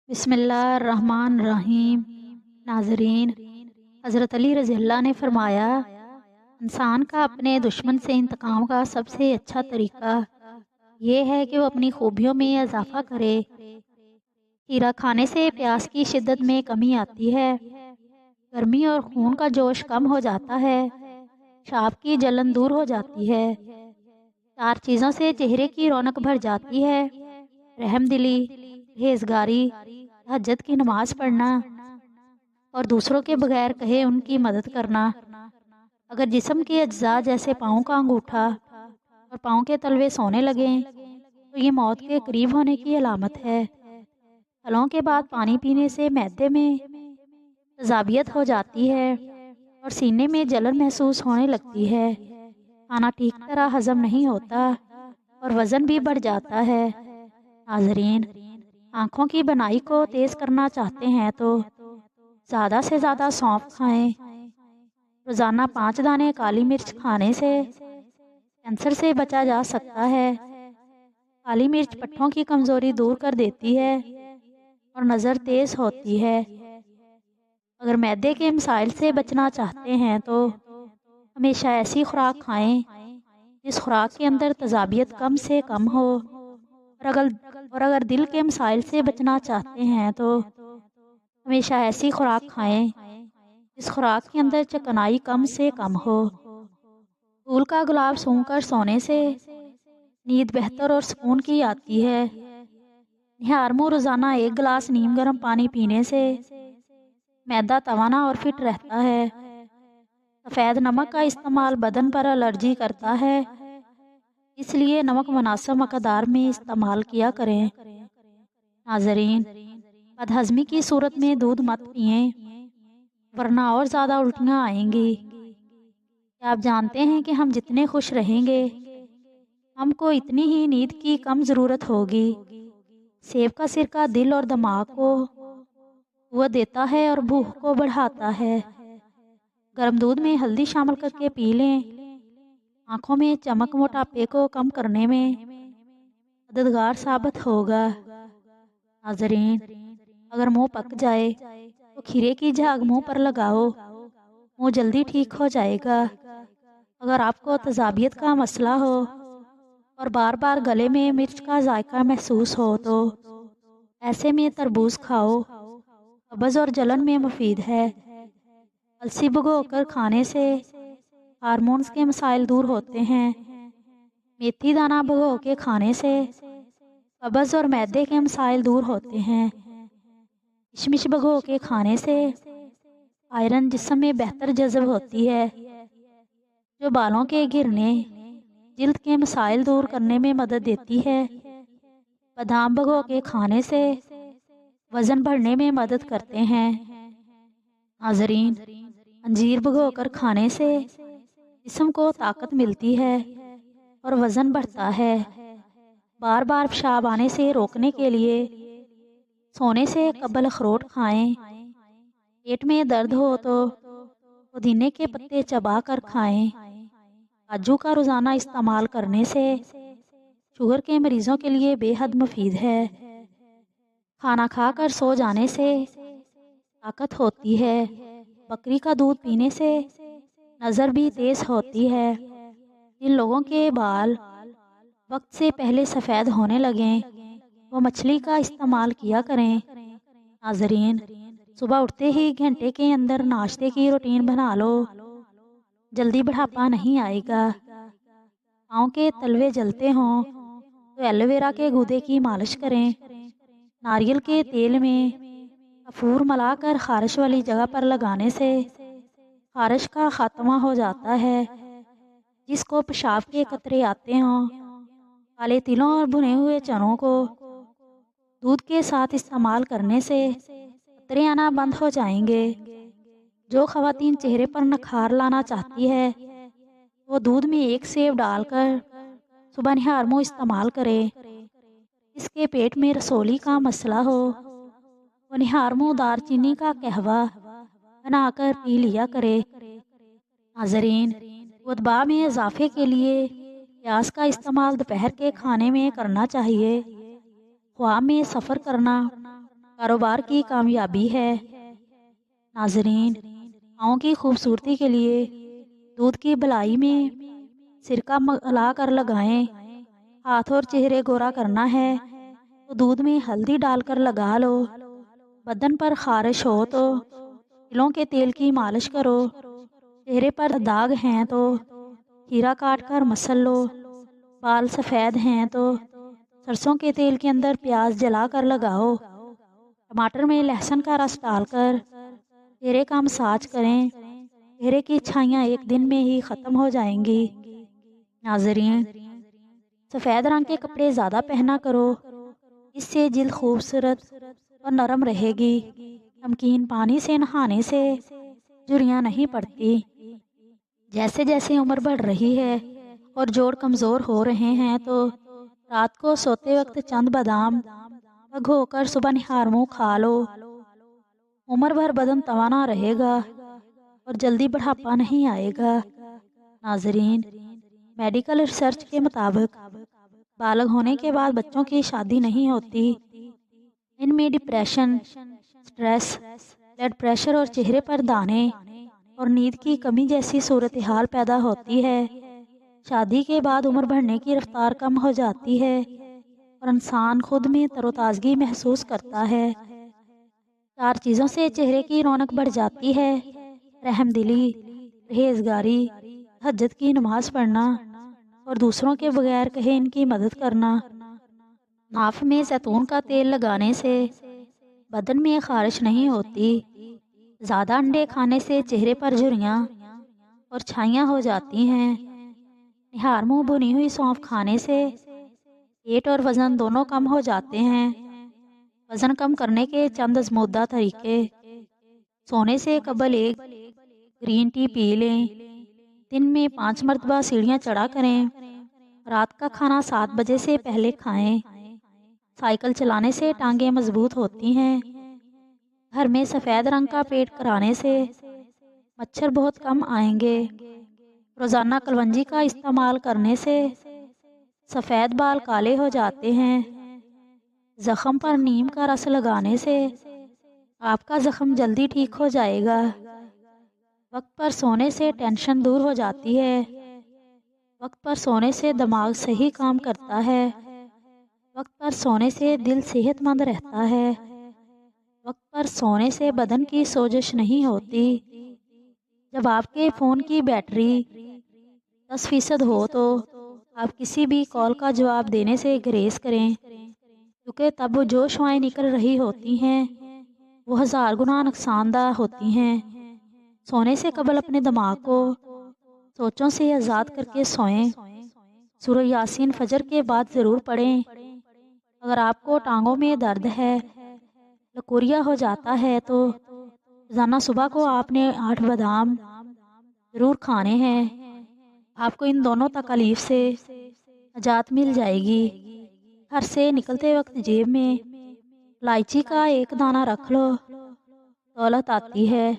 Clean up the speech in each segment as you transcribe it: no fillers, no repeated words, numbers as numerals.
بسم اللہ الرحمن الرحیم۔ ناظرین، حضرت علی رضی اللہ نے فرمایا، انسان کا اپنے دشمن سے انتقام کا سب سے اچھا طریقہ یہ ہے کہ وہ اپنی خوبیوں میں اضافہ کرے۔ کھیرا کھانے سے پیاس کی شدت میں کمی آتی ہے، گرمی اور خون کا جوش کم ہو جاتا ہے، پیشاب کی جلن دور ہو جاتی ہے۔ 4 چیزوں سے چہرے کی رونق بڑھ جاتی ہے: رحم دلی، پرہیزگاری، تہجد کی نماز پڑھنا اور دوسروں کے بغیر کہے ان کی مدد کرنا۔ اگر جسم کے اجزاء جیسے پاؤں کا انگوٹھا اور پاؤں کے تلوے سونے لگیں تو یہ موت کے قریب ہونے کی علامت ہے۔ پھلوں کے بعد پانی پینے سے معدے میں تیزابیت ہو جاتی ہے اور سینے میں جلن محسوس ہونے لگتی ہے۔ کھانا ٹھیک طرح ہضم نہیں ہوتا اور وزن بھی بڑھ جاتا ہے۔ ناظرین، آنکھوں کی بینائی کو تیز کرنا چاہتے ہیں تو زیادہ سے زیادہ سونف کھائیں۔ روزانہ 5 دانے کالی مرچ کھانے سے کینسر سے بچا جا سکتا ہے۔ کالی مرچ پٹھوں کی کمزوری دور کر دیتی ہے اور نظر تیز ہوتی ہے۔ اگر معدے کے مسائل سے بچنا چاہتے ہیں تو ہمیشہ ایسی خوراک کھائیں جس خوراک کے اندر تیزابیت کم سے کم ہو، اور اگر دل کے مسائل سے بچنا چاہتے ہیں تو ہمیشہ ایسی خوراک کھائیں جس خوراک کے اندر چکنائی کم سے کم ہو۔ پھول کا گلاب سونگھ کر سونے سے نیند بہتر اور سکون کی آتی ہے۔ نہار منہ روزانہ 1 گلاس نیم گرم پانی پینے سے معدہ توانا اور فٹ رہتا ہے۔ سفید نمک کا استعمال بدن پر الرجی کرتا ہے، اس لیے نمک مناسب مقدار میں استعمال کیا کریں۔ ناظرین، بدہضمی کی صورت میں دودھ مت پئیں ورنہ اور زیادہ الٹیاں آئیں گی۔ کیا آپ جانتے ہیں کہ ہم جتنے خوش رہیں گے ہم کو اتنی ہی نیند کی کم ضرورت ہوگی۔ سیب کا سرکہ دل اور دماغ کو قوت دیتا ہے اور بھوک کو بڑھاتا ہے۔ گرم دودھ میں ہلدی شامل کر کے پی لیں، آنکھوں میں چمک موٹاپے کو کم کرنے میں مددگار ثابت ہوگا۔ ناظرین، اگر منہ پک جائے تو کھیرے کی جھاگ منہ پر لگاؤ، منہ جلدی ٹھیک ہو جائے گا۔ اگر آپ کو تیزابیت کا مسئلہ ہو اور بار بار گلے میں مرچ کا ذائقہ محسوس ہو تو ایسے میں تربوز کھاؤ، قبض اور جلن میں مفید ہے۔ السی بھگو کر کھانے سے ہارمونز کے مسائل دور ہوتے ہیں۔ میتھی دانہ بھگو کے کھانے سے قبض اور معدے کے مسائل دور ہوتے ہیں۔ کشمش بھگو کے کھانے سے آئرن جسم میں بہتر جذب ہوتی ہے، جو بالوں کے گرنے، جلد کے مسائل دور کرنے میں مدد دیتی ہے۔ بادام بھگو کے کھانے سے وزن بڑھنے میں مدد کرتے ہیں۔ ناظرین، انجیر بھگو کر کھانے سے جسم کو طاقت ملتی ہے اور وزن بڑھتا ہے۔ بار بار پیشاب آنے سے روکنے کے لیے سونے سے قبل اخروٹ کھائیں۔ پیٹ میں درد ہو تو پودینے کے پتے چبا کر کھائیں۔ کاجو کا روزانہ استعمال کرنے سے شوگر کے مریضوں کے لیے بے حد مفید ہے۔ کھانا کھا کر سو جانے سے طاقت ہوتی ہے۔ بکری کا دودھ پینے سے نظر بھی تیز ہوتی ہے۔ جن لوگوں کے بال وقت سے پہلے سفید ہونے لگیں وہ مچھلی کا استعمال کیا کریں۔ ناظرین، صبح اٹھتے ہی گھنٹے کے اندر ناشتے کی روٹین بنا لو، جلدی بڑھاپا نہیں آئے گا۔ پاؤں کے تلوے جلتے ہوں تو ایلو ویرا کے گودے کی مالش کریں۔ ناریل کے تیل میں کافور ملا کر خارش والی جگہ پر لگانے سے خارش کا خاتمہ ہو جاتا ہے۔ جس کو پیشاب کے قطرے آتے ہوں، کالے تلوں اور بھنے ہوئے چنوں کو دودھ کے ساتھ استعمال کرنے سے قطرے آنا بند ہو جائیں گے۔ جو خواتین چہرے پر نکھار لانا چاہتی ہے وہ دودھ میں 1 سیب ڈال کر صبح نہار منہ استعمال کرے۔ اس کے پیٹ میں رسولی کا مسئلہ ہو وہ نہار منہ دار چینی کا قہوہ بنا کر پی لیا کرے۔ ناظرین، وضباء میں اضافے کے لیے پیاز کا استعمال دوپہر کے کھانے میں کرنا چاہیے۔ خواب میں سفر کرنا کاروبار کی کامیابی ہے۔ ناظرین، پاؤں کی خوبصورتی کے لیے دودھ کی بلائی میں سرکہ ملا کر لگائیں۔ ہاتھ اور چہرے گورا کرنا ہے تو دودھ میں ہلدی ڈال کر لگا لو۔ بدن پر خارش ہو تو تلوں کے تیل کی مالش کرو۔ چہرے پر داغ ہیں تو کھیرا کاٹ کر مسل لو۔ بال سفید ہیں تو سرسوں کے تیل کے اندر پیاز جلا کر لگاؤ۔ ٹماٹر میں لہسن کا رس ڈال کر چہرے کا مساج کریں۔ چہرے کی چھائیاں ایک دن میں ہی ختم ہو جائیں گی۔ ناظرین، سفید رنگ کے کپڑے زیادہ پہنا کرو، اس سے جلد خوبصورت اور نرم رہے گی۔ نمکین پانی سے نہانے سے جھریاں نہیں پڑتی۔ جیسے جیسے عمر بڑھ رہی ہے اور جوڑ کمزور ہو رہے ہیں تو رات کو سوتے وقت چند بادام بھگو کر صبح نہار منہ کھا لو۔ عمر بھر بدن توانا رہے گا اور جلدی بڑھاپا نہیں آئے گا۔ ناظرین، میڈیکل ریسرچ کے مطابق بالغ ہونے کے بعد بچوں کی شادی نہیں ہوتی۔ ان میں ڈپریشن، سٹریس، بلڈ پریشر اور چہرے پر دانے اور نیند کی کمی جیسی صورتحال پیدا ہوتی ہے۔ شادی کے بعد عمر بڑھنے کی رفتار کم ہو جاتی ہے اور انسان خود میں تر و تازگی محسوس کرتا ہے۔ 4 چیزوں سے چہرے کی رونق بڑھ جاتی ہے: رحم دلی، پرہیزگاری، تہجد کی نماز پڑھنا اور دوسروں کے بغیر کہے ان کی مدد کرنا۔ ناف میں زیتون کا تیل لگانے سے بدن میں خارش نہیں ہوتی۔ زیادہ انڈے کھانے سے چہرے پر جھریاں اور چھائیاں ہو جاتی ہیں۔ نہار منہ بھنی ہوئی سونف کھانے سے پیٹ اور وزن دونوں کم ہو جاتے ہیں۔ وزن کم کرنے کے چند آزمودہ طریقے: سونے سے قبل ایک گرین ٹی پی لیں۔ دن میں 5 مرتبہ سیڑھیاں چڑھا کریں۔ رات کا کھانا 7 بجے سے پہلے کھائیں۔ سائیکل چلانے سے ٹانگیں مضبوط ہوتی ہیں۔ گھر میں سفید رنگ کا پینٹ کرانے سے مچھر بہت کم آئیں گے۔ روزانہ کلونجی کا استعمال کرنے سے سفید بال کالے ہو جاتے ہیں۔ زخم پر نیم کا رس لگانے سے آپ کا زخم جلدی ٹھیک ہو جائے گا۔ وقت پر سونے سے ٹینشن دور ہو جاتی ہے۔ وقت پر سونے سے دماغ صحیح کام کرتا ہے۔ وقت پر سونے سے دل صحت مند رہتا ہے۔ وقت پر سونے سے بدن کی سوجش نہیں ہوتی۔ جب آپ کے فون کی بیٹری 10% ہو تو آپ کسی بھی کال کا جواب دینے سے گریز کریں، کیونکہ تب جو شعائیں نکل رہی ہوتی ہیں وہ 1000 گنا نقصان دہ ہوتی ہیں۔ سونے سے قبل اپنے دماغ کو سوچوں سے آزاد کر کے سوئیں۔ سورہ یاسین فجر کے بعد ضرور پڑھیں۔ اگر آپ کو ٹانگوں میں درد ہے، لکوریا ہو جاتا ہے تو روزانہ صبح کو آپ نے 8 بادام ضرور کھانے ہیں۔ آپ کو ان دونوں تکالیف سے نجات مل جائے گی۔ گھر سے نکلتے وقت جیب میں الائچی کا ایک دانہ رکھ لو، دولت آتی ہے۔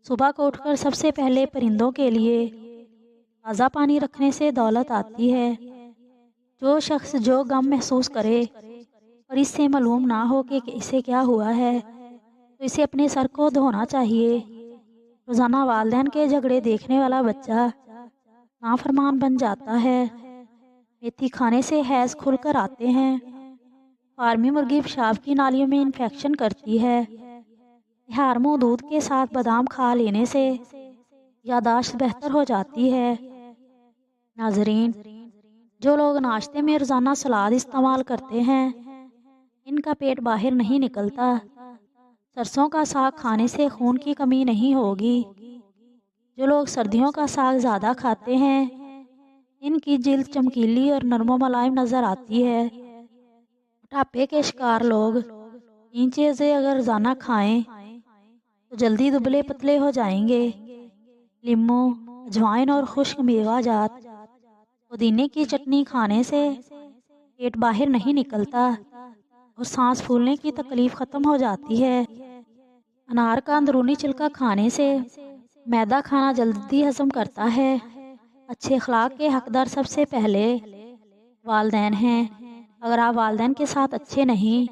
صبح کو اٹھ کر سب سے پہلے پرندوں کے لیے تازہ پانی رکھنے سے دولت آتی ہے۔ جو شخص جو غم محسوس کرے اور اس سے معلوم نہ ہو کہ اسے کیا ہوا ہے تو اسے اپنے سر کو دھونا چاہیے۔ روزانہ والدین کے جھگڑے دیکھنے والا بچہ نافرمان بن جاتا ہے۔ میتھی کھانے سے حیض کھل کر آتے ہیں۔ فارمی مرغی پیشاب کی نالیوں میں انفیکشن کرتی ہے۔ نہار منہ دودھ کے ساتھ بادام کھا لینے سے یادداشت بہتر ہو جاتی ہے۔ ناظرین، جو لوگ ناشتے میں روزانہ سلاد استعمال کرتے ہیں ان کا پیٹ باہر نہیں نکلتا۔ سرسوں کا ساگ کھانے سے خون کی کمی نہیں ہوگی۔ جو لوگ سردیوں کا ساگ زیادہ کھاتے ہیں ان کی جلد چمکیلی اور نرم و ملائم نظر آتی ہے۔ موٹاپے کے شکار لوگ 3 چیزیں اگر روزانہ کھائیں تو جلدی دبلے پتلے ہو جائیں گے: لیموں، اجوائن اور خشک میوہ جات۔ پودینے کی چٹنی کھانے سے پیٹ باہر نہیں نکلتا اور سانس پھولنے کی تکلیف ختم ہو جاتی ہے۔ انار کا اندرونی چھلکا کھانے سے میدا کھانا جلدی ہضم کرتا ہے۔ اچھے اخلاق کے حقدار سب سے پہلے والدین ہیں۔ اگر آپ والدین کے ساتھ اچھے نہیں